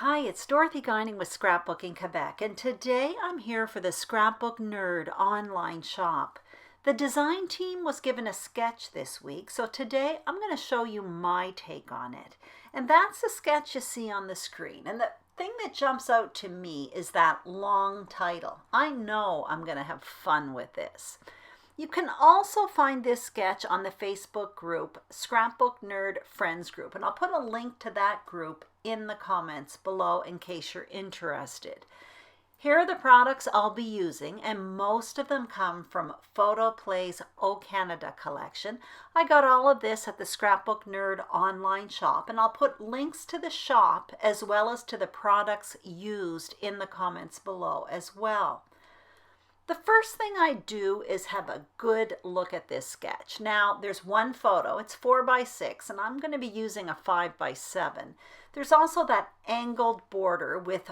Hi, it's Dorothy Guining with Scrapbook in Quebec, and today I'm here for the Scrapbook Nerd online shop. The design team was given a sketch this week, so today I'm going to show you my take on it. And that's the sketch you see on the screen. And the thing that jumps out to me is that long title. I know I'm going to have fun with this. You can also find this sketch on the Facebook group, Scrapbook Nerd Friends Group, and I'll put a link to that group in the comments below in case you're interested. Here are the products I'll be using, and most of them come from Photoplay's O Canada collection. I got all of this at the Scrapbook Nerd online shop, and I'll put links to the shop as well as to the products used in the comments below as well. The first thing I do is have a good look at this sketch. Now, there's one photo. It's 4x6, and I'm going to be using a 5x7. There's also that angled border with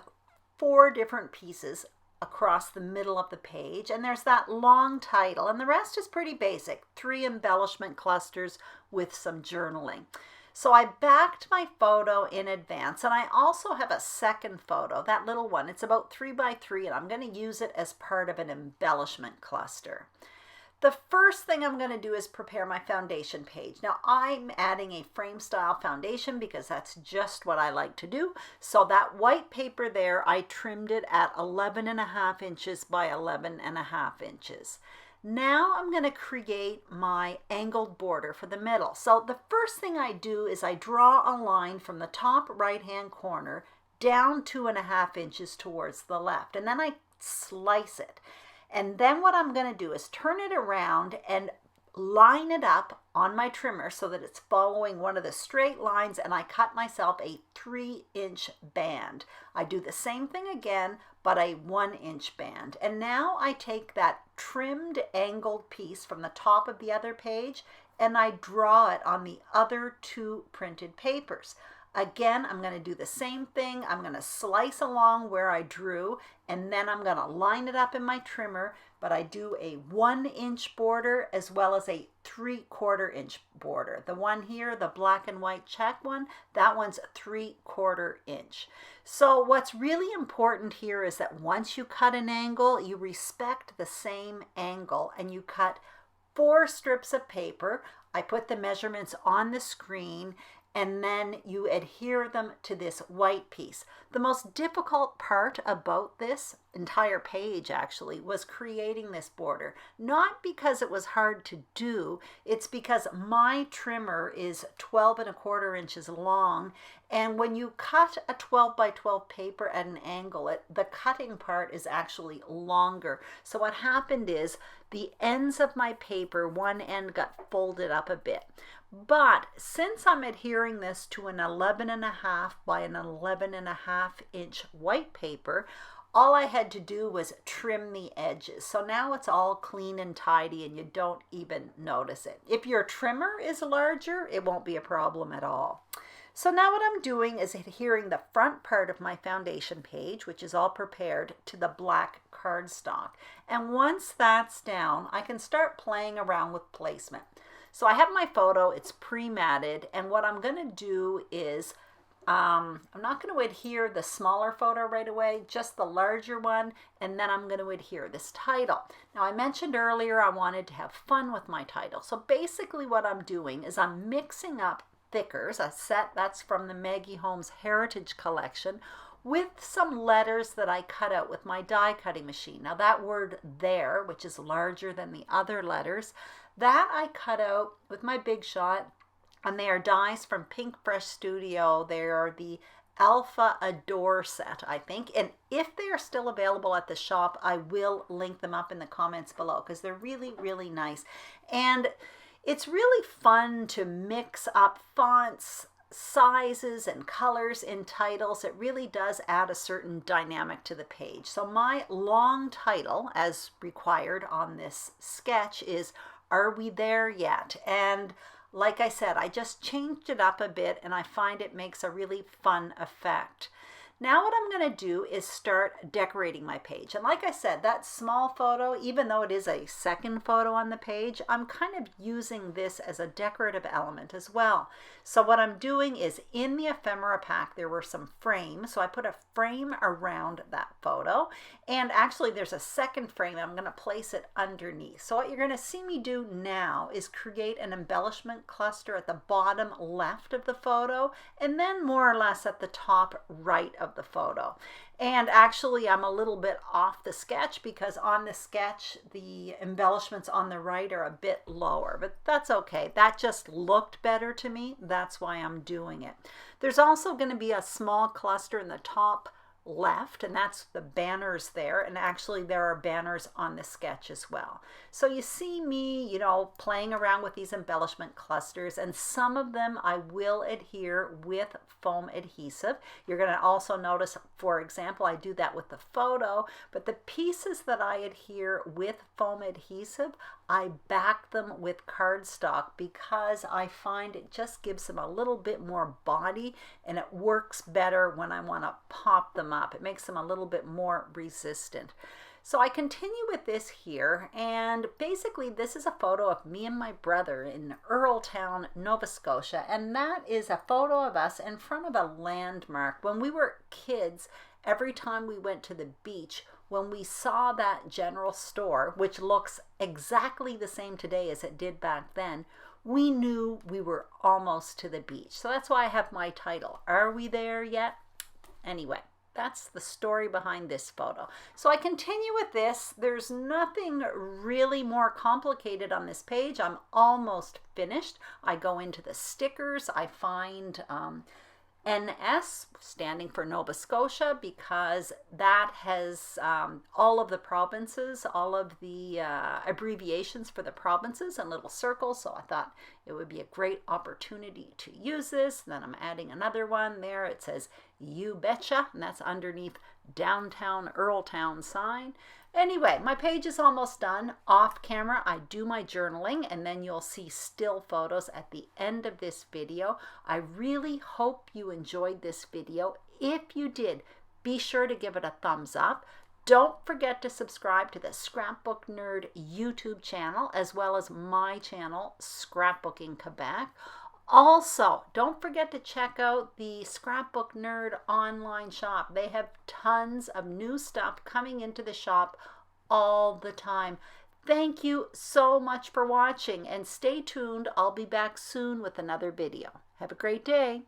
4 different pieces across the middle of the page, and there's that long title, and the rest is pretty basic. 3 embellishment clusters with some journaling. So I backed my photo in advance, and I also have a second photo, that little one. It's about 3x3, and I'm going to use it as part of an embellishment cluster. The first thing I'm going to do is prepare my foundation page. Now I'm adding a frame style foundation because that's just what I like to do. So that white paper there, I trimmed it at 11.5 inches by 11.5 inches. Now I'm going to create my angled border for the middle. So the first thing I do is I draw a line from the top right hand corner down 2.5 inches towards the left, and then I slice it. And then what I'm going to do is turn it around and line it up on my trimmer so that it's following one of the straight lines, and I cut myself a 3-inch band. I do the same thing again, but a 1-inch band. And now I take that trimmed angled piece from the top of the other page and I draw it on the other 2 printed papers. Again, I'm going to do the same thing. I'm going to slice along where I drew, and then I'm going to line it up in my trimmer, but I do a 1-inch border as well as a 3/4 inch border. The one here, the black and white check one, that one's 3/4 inch. So what's really important here is that once you cut an angle, you respect the same angle, and you cut 4 strips of paper. I put the measurements on the screen, and then you adhere them to this white piece. The most difficult part about this entire page actually was creating this border. Not because it was hard to do, it's because my trimmer is 12.25 inches long, and when you cut a 12x12 paper at an angle, the cutting part is actually longer. So what happened is the ends of my paper, one end got folded up a bit. But since I'm adhering this to an 11.5 by an 11.5 inch white paper, all I had to do was trim the edges. So now it's all clean and tidy and you don't even notice it. If your trimmer is larger, it won't be a problem at all. So now what I'm doing is adhering the front part of my foundation page, which is all prepared, to the black cardstock. And once that's down, I can start playing around with placement. So I have my photo, it's pre-matted, and what I'm going to do is, I'm not going to adhere the smaller photo right away, just the larger one, and then I'm going to adhere this title. Now I mentioned earlier I wanted to have fun with my title. So basically what I'm doing is I'm mixing up thickers, a set that's from the Maggie Holmes Heritage Collection, with some letters that I cut out with my die cutting machine. Now that word there, which is larger than the other letters, that I cut out with my Big Shot, and they are dies from Pink Fresh Studio. They are the Alpha Adore set, I think, and if they are still available at the shop, I will link them up in the comments below because they're really, really nice. And it's really fun to mix up fonts, sizes, and colors in titles. It really does add a certain dynamic to the page. So my long title, as required on this sketch, is "Are We There Yet?" And like I said, I just changed it up a bit, and I find it makes a really fun effect. Now what I'm going to do is start decorating my page. And like I said, that small photo, even though it is a second photo on the page, I'm kind of using this as a decorative element as well. So what I'm doing is in the ephemera pack, there were some frames. So I put a frame around that photo. And actually there's a second frame. I'm going to place it underneath. So what you're going to see me do now is create an embellishment cluster at the bottom left of the photo, and then more or less at the top right of the photo. And actually I'm a little bit off the sketch because on the sketch the embellishments on the right are a bit lower, but that's okay. That just looked better to me. That's why I'm doing it. There's also going to be a small cluster in the top left, and that's the banners there, and actually there are banners on the sketch as well. So you see me, you know, playing around with these embellishment clusters, and some of them I will adhere with foam adhesive. You're going to also notice, for example, I do that with the photo, but the pieces that I adhere with foam adhesive, I back them with cardstock because I find it just gives them a little bit more body, and it works better when I want to pop them up. It makes them a little bit more resistant. So I continue with this here, and basically this is a photo of me and my brother in Earltown, Nova Scotia, and that is a photo of us in front of a landmark. When we were kids, every time we went to the beach, when we saw that general store, which looks exactly the same today as it did back then, we knew we were almost to the beach. So that's why I have my title, Are We There Yet? Anyway, that's the story behind this photo. So I continue with this. There's nothing really more complicated on this page. I'm almost finished. I go into the stickers. I find NS, standing for Nova Scotia, because that has all of the provinces, all of the abbreviations for the provinces in little circles. So I thought it would be a great opportunity to use this. Then I'm adding another one there. It says You Betcha, and that's underneath Downtown Earltown sign. Anyway, my page is almost done. Off camera, I do my journaling, and then you'll see still photos at the end of this video. I really hope you enjoyed this video. If you did, be sure to give it a thumbs up. Don't forget to subscribe to the Scrapbook Nerd YouTube channel, as well as my channel, Scrapbooking Quebec. Also, don't forget to check out the Scrapbook Nerd online shop. They have tons of new stuff coming into the shop all the time. Thank you so much for watching, and stay tuned. I'll be back soon with another video. Have a great day.